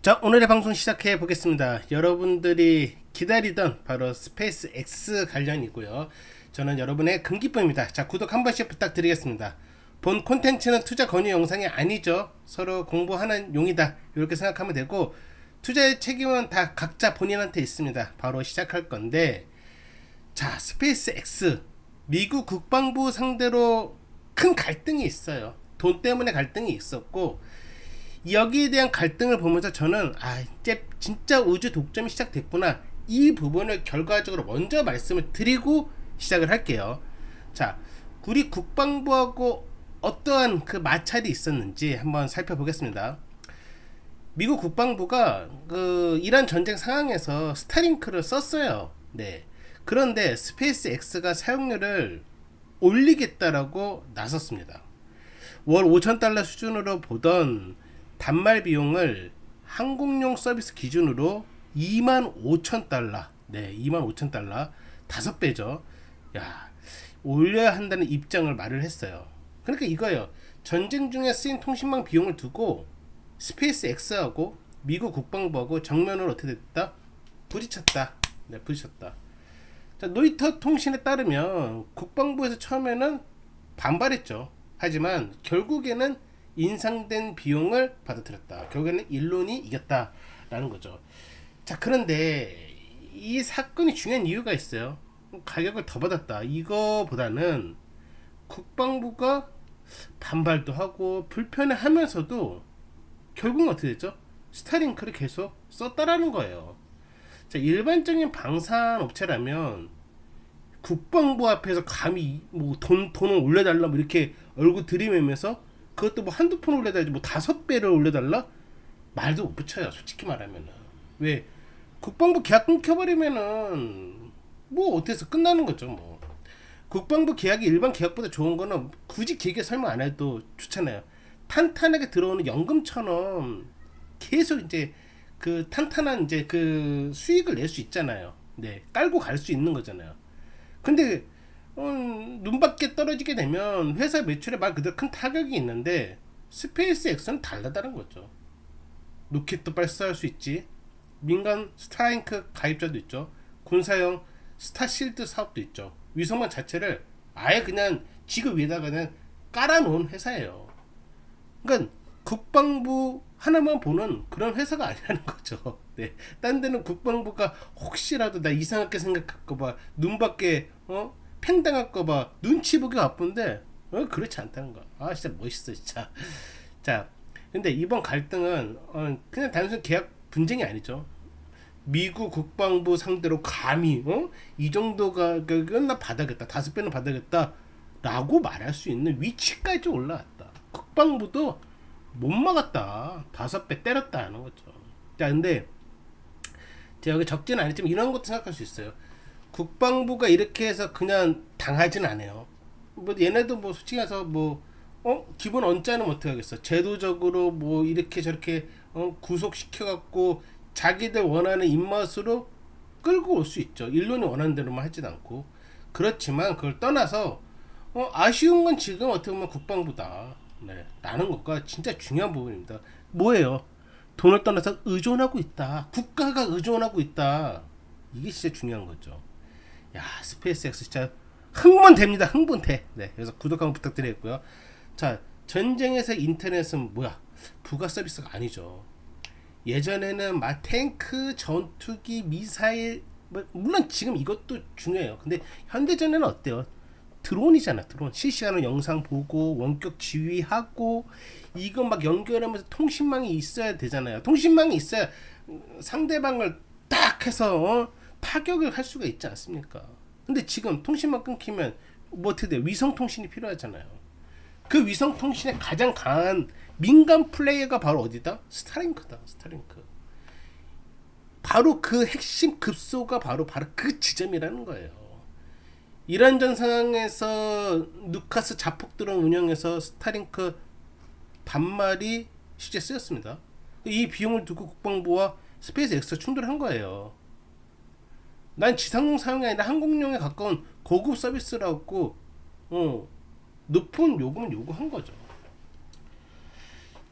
자, 오늘의 방송 시작해 보겠습니다. 여러분들이 기다리던 바로 스페이스 X 관련이고요. 저는 여러분의 금기쁨입니다. 자, 구독 한 번씩 부탁드리겠습니다. 본 콘텐츠는 투자 권유 영상이 아니죠. 서로 공부하는 용이다, 이렇게 생각하면 되고, 투자의 책임은 다 각자 본인한테 있습니다. 바로 시작할 건데, 자, 스페이스 X 미국 국방부 상대로 큰 갈등이 있어요. 돈 때문에 갈등이 있었고, 여기에 대한 갈등을 보면서 저는 이제 진짜 우주 독점이 시작됐구나, 이 부분을 결과적으로 먼저 말씀을 드리고 시작을 할게요. 자, 우리 국방부하고 어떠한 그 마찰이 있었는지 한번 살펴보겠습니다. 미국 국방부가 그 이란 전쟁 상황에서 스타링크를 썼어요. 네. 그런데 스페이스 X가 사용료를 올리겠다라고 나섰습니다. 월 5,000달러 수준으로 보던 단말 비용을 항공용 서비스 기준으로 25,000달러, 네, 25,000달러, 5배죠. 야, 올려야 한다는 입장을 말을 했어요. 그러니까 이거예요. 전쟁 중에 쓰인 통신망 비용을 두고 스페이스 X하고 미국 국방부하고 정면으로 어떻게 됐다? 부딪혔다. 네, 부딪혔다. 자, 로이터 통신에 따르면 국방부에서 처음에는 반발했죠. 하지만 결국에는 인상된 비용을 받아들였다. 결국에는 일론이 이겼다라는 거죠. 자, 그런데 이 사건이 중요한 이유가 있어요. 가격을 더 받았다, 이거보다는 국방부가 반발도 하고 불편해하면서도 결국은 어떻게 됐죠? 스타링크를 계속 썼다라는 거예요. 자, 일반적인 방산 업체라면 국방부 앞에서 감히 뭐 돈을 올려달라 뭐 이렇게 얼굴 들이매면서, 그것도 뭐 한두 푼 올려달라지 뭐 5배를 올려달라? 말도 못 붙여요, 솔직히 말하면은. 왜? 국방부 계약 끊겨버리면은 뭐 어때서 끝나는 거죠 뭐. 국방부 계약이 일반 계약보다 좋은 거는 굳이 길게 설명 안 해도 좋잖아요. 탄탄하게 들어오는 연금처럼 계속 이제 그 탄탄한 이제 그 수익을 낼 수 있잖아요. 네, 깔고 갈 수 있는 거잖아요. 근데 눈밖에 떨어지게 되면 회사 매출에 말 그대로 큰 타격이 있는데, 스페이스 X는 달라다는 거죠. 로켓도 발사할 수 있지, 민간 스타링크 가입자도 있죠, 군사용 스타실드 사업도 있죠. 위성망 자체를 아예 그냥 지구 위에다가 그냥 깔아놓은 회사예요. 그러니까 국방부 하나만 보는 그런 회사가 아니라는 거죠. 네. 딴 데는 국방부가 혹시라도 나 이상하게 생각할까봐, 눈밖에 팽당할까봐 눈치 보기 바쁜데, 그렇지 않다는 거. 진짜 멋있어 진짜. 자, 근데 이번 갈등은 그냥 단순 계약 분쟁이 아니죠. 미국 국방부 상대로 감히 이 정도 가격은 나 받아겠다, 5배는 받아겠다 라고 말할 수 있는 위치까지 올라왔다. 국방부도 못 막았다, 5배 때렸다 하는 거죠. 자, 근데 제가 여기 적지는 않았지만 이런 것도 생각할 수 있어요. 국방부가 이렇게 해서 그냥 당하진 않아요. 뭐 얘네도 뭐 솔직히 해서 뭐 기본 언짢으면 어떻게 하겠어. 제도적으로 뭐 이렇게 저렇게 구속시켜 갖고 자기들 원하는 입맛으로 끌고 올 수 있죠. 일론이 원하는 대로만 하진 않고. 그렇지만 그걸 떠나서 아쉬운 건 지금 어떻게 보면 국방부다, 네, 라는 것과 진짜 중요한 부분입니다. 뭐예요? 돈을 떠나서 의존하고 있다, 국가가 의존하고 있다, 이게 진짜 중요한 거죠. 야, 스페이스X 진짜 흥분됩니다. 흥분돼. 네, 그래서 구독 한번 부탁드리겠고요. 자, 전쟁에서 인터넷은 뭐야? 부가 서비스가 아니죠. 예전에는 막 탱크, 전투기, 미사일, 물론 지금 이것도 중요해요. 근데 현대전에는 어때요? 드론이잖아. 드론 실시간으로 영상 보고 원격 지휘하고, 이거 막 연결하면서 통신망이 있어야 되잖아요. 통신망이 있어야 상대방을 딱 해서 타격을 할 수가 있지 않습니까? 근데 지금 통신망 끊기면 뭐 어떻게 돼? 위성 통신이 필요하잖아요. 그 위성 통신에 가장 강한 민간 플레이어가 바로 어디다? 스타링크다. 스타링크. 바로 그 핵심 급소가 바로 그 지점이라는 거예요. 이란전 상황에서 누카스 자폭 드론 운영해서 스타링크 반말이 실제 쓰였습니다. 이 비용을 두고 국방부와 스페이스 X가 충돌한 거예요. 난 지상용 사용이 아니라 항공용에 가까운 고급 서비스라고 높은 요금을 요구한 거죠.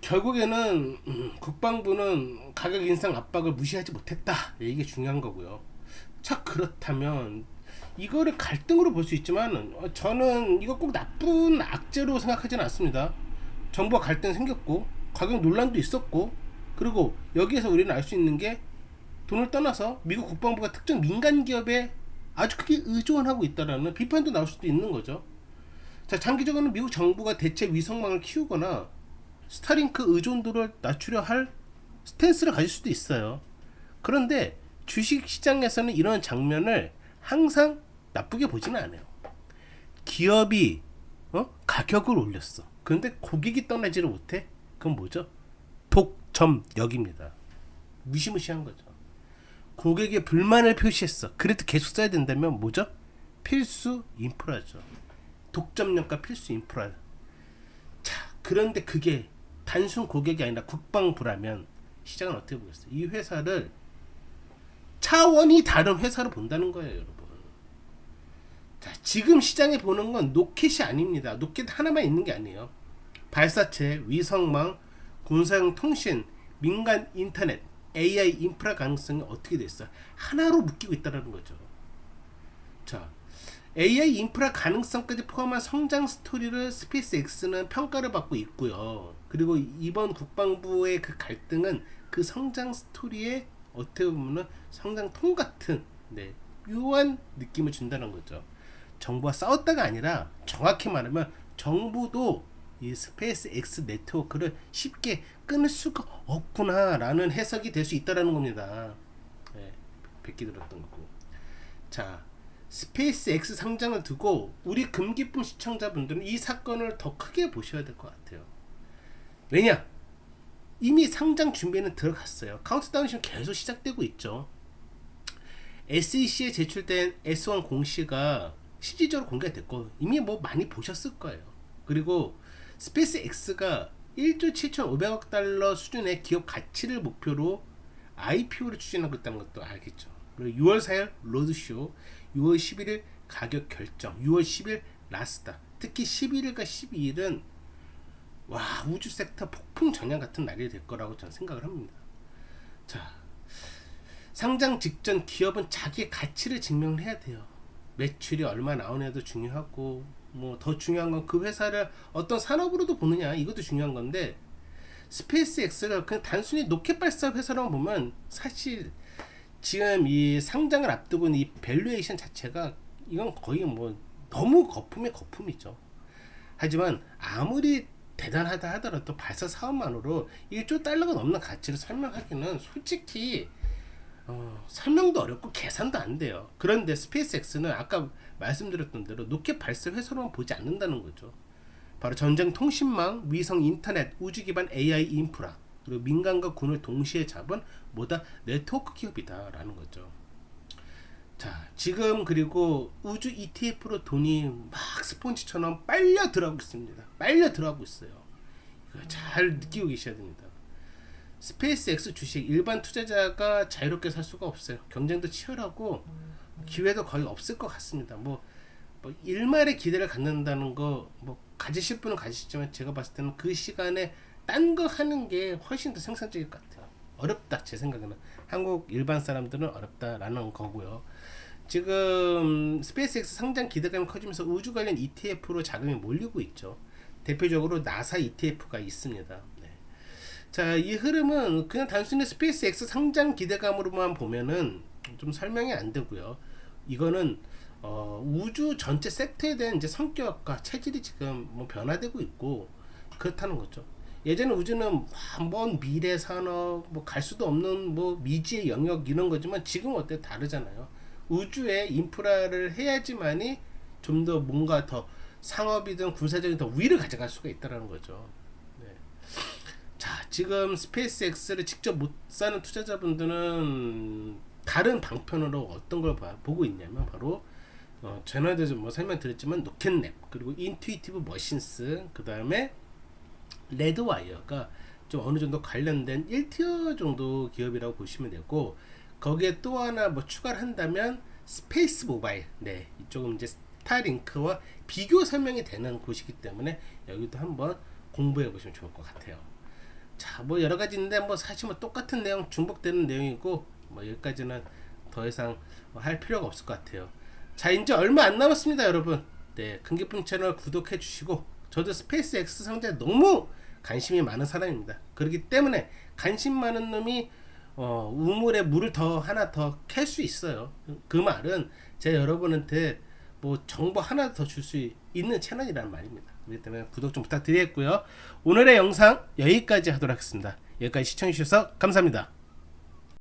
결국에는 국방부는 가격 인상 압박을 무시하지 못했다. 이게 중요한 거고요. 자, 그렇다면 이거를 갈등으로 볼 수 있지만 저는 이거 꼭 나쁜 악재로 생각하지는 않습니다. 정부와 갈등 생겼고 가격 논란도 있었고, 그리고 여기에서 우리는 알 수 있는 게 돈을 떠나서 미국 국방부가 특정 민간 기업에 아주 크게 의존하고 있다라는 비판도 나올 수도 있는 거죠. 자, 장기적으로는 미국 정부가 대체 위성망을 키우거나 스타링크 의존도를 낮추려 할 스탠스를 가질 수도 있어요. 그런데 주식시장에서는 이런 장면을 항상 나쁘게 보지는 않아요. 기업이 가격을 올렸어. 그런데 고객이 떠나지를 못해? 그건 뭐죠? 독점역입니다. 무시무시한 거죠. 고객의 불만을 표시했어. 그래도 계속 써야 된다면 뭐죠? 필수 인프라죠. 독점역과 필수 인프라. 자, 그런데 그게 단순 고객이 아니라 국방부라면 시장은 어떻게 보겠어요? 이 회사를 차원이 다른 회사로 본다는 거예요, 여러분. 자, 지금 시장에 보는 건 노켓이 아닙니다. 노켓 하나만 있는 게 아니에요. 발사체, 위성망, 군사용 통신, 민간 인터넷, AI 인프라 가능성이 어떻게 됐어? 하나로 묶이고 있다는 거죠. 자, AI 인프라 가능성까지 포함한 성장 스토리를 스페이스X는 평가를 받고 있고요. 그리고 이번 국방부의 그 갈등은 그 성장 스토리에 어떻게 보면 성장통 같은 묘한 느낌을 준다는 거죠. 정부와 싸웠다가 아니라 정확히 말하면 정부도 이 스페이스X 네트워크를 쉽게 끊을 수가 없구나라는 해석이 될 수 있다는 겁니다. 네, 뵙기 들었던 거고. 자, 스페이스X 상장을 두고 우리 금기쁨 시청자분들은 이 사건을 더 크게 보셔야 될 것 같아요. 왜냐? 이미 상장 준비는 들어갔어요. 카운트다운이 지금 계속 시작되고 있죠. SEC에 제출된 S1 공시가 실질적으로 공개가 됐고 이미 뭐 많이 보셨을 거예요. 그리고 스페이스X가 1조 7,500억 달러 수준의 기업 가치를 목표로 IPO를 추진하고 있다는 것도 알겠죠. 그리고 6월 4일 로드쇼, 6월 11일 가격 결정, 6월 10일 나스닥, 특히 11일과 12일은 와, 우주 섹터 폭풍 전향 같은 날이 될 거라고 저는 생각을 합니다. 자, 상장 직전 기업은 자기의 가치를 증명을 해야 돼요. 매출이 얼마 나오냐도 중요하고, 뭐 더 중요한 건 그 회사를 어떤 산업으로도 보느냐, 이것도 중요한 건데, 스페이스X를 그냥 단순히 로켓 발사 회사라고 보면 사실 지금 이 상장을 앞두고 있는 이 밸류에이션 자체가 이건 거의 뭐 너무 거품의 거품이죠. 하지만 아무리 대단하다 하더라도 발사 사업만으로 1조 달러가 넘는 가치를 설명하기는 솔직히 설명도 어렵고 계산도 안 돼요. 그런데 스페이스X는 아까 말씀드렸던 대로 로켓 발사 회사로만 보지 않는다는 거죠. 바로 전쟁 통신망, 위성 인터넷, 우주 기반 AI 인프라, 그리고 민간과 군을 동시에 잡은 뭐다 네트워크 기업이다라는 거죠. 자, 지금 그리고 우주 ETF로 돈이 막 스폰지처럼 빨려 들어가고 있습니다. 빨려 들어가고 있어요. 이거 잘 느끼고 계셔야 됩니다. 스페이스X 주식 일반 투자자가 자유롭게 살 수가 없어요. 경쟁도 치열하고 기회도 거의 없을 것 같습니다. 뭐 일말의 기대를 갖는다는 거 뭐 가지실 분은 가지시지만 제가 봤을 때는 그 시간에 딴 거 하는 게 훨씬 더 생산적일 것 같아요. 어렵다, 제 생각에는. 한국 일반 사람들은 어렵다라는 거고요. 지금 스페이스X 상장 기대감이 커지면서 우주 관련 ETF로 자금이 몰리고 있죠. 대표적으로 나사 ETF가 있습니다. 네. 자, 이 흐름은 그냥 단순히 스페이스X 상장 기대감으로만 보면은 좀 설명이 안 되고요. 이거는 우주 전체 섹터에 대한 이제 성격과 체질이 지금 뭐 변화되고 있고 그렇다는 거죠. 예전에 우주는 먼 미래 산업, 뭐 갈 수도 없는 뭐 미지의 영역 이런 거지만 지금 어때 다르잖아요. 우주에 인프라를 해야지만이 좀 더 뭔가 더 상업이든 군사적인 더 위를 가져갈 수가 있다는 거죠. 네. 자, 지금 스페이스X를 직접 못 사는 투자자분들은 다른 방편으로 어떤 걸 보고 있냐면 바로 전에도 뭐 설명드렸지만 노켓랩, 그리고 인투이티브 머신스, 그 다음에 레드와이어가 좀 어느 정도 관련된 1티어 정도 기업이라고 보시면 되고, 거기에 또 하나 뭐 추가를 한다면 스페이스 모바일, 네, 이쪽은 이제 스타링크와 비교 설명이 되는 곳이기 때문에 여기도 한번 공부해 보시면 좋을 것 같아요. 자, 뭐 여러 가지 있는데 뭐 사실 뭐 똑같은 내용 중복되는 내용이고 뭐 여기까지는 더 이상 할 필요가 없을 것 같아요. 자, 이제 얼마 안 남았습니다, 여러분. 네, 금기쁨 채널 구독해 주시고, 저도 스페이스 X 상자에 너무 관심이 많은 사람입니다. 그렇기 때문에 관심 많은 놈이 우물에 물을 더 하나 더 캘 수 있어요. 그 말은 제가 여러분한테 뭐 정보 하나 더 줄 수 있는 채널이라는 말입니다. 그렇기 때문에 구독 좀 부탁드리겠고요. 오늘의 영상 여기까지 하도록 하겠습니다. 여기까지 시청해 주셔서 감사합니다.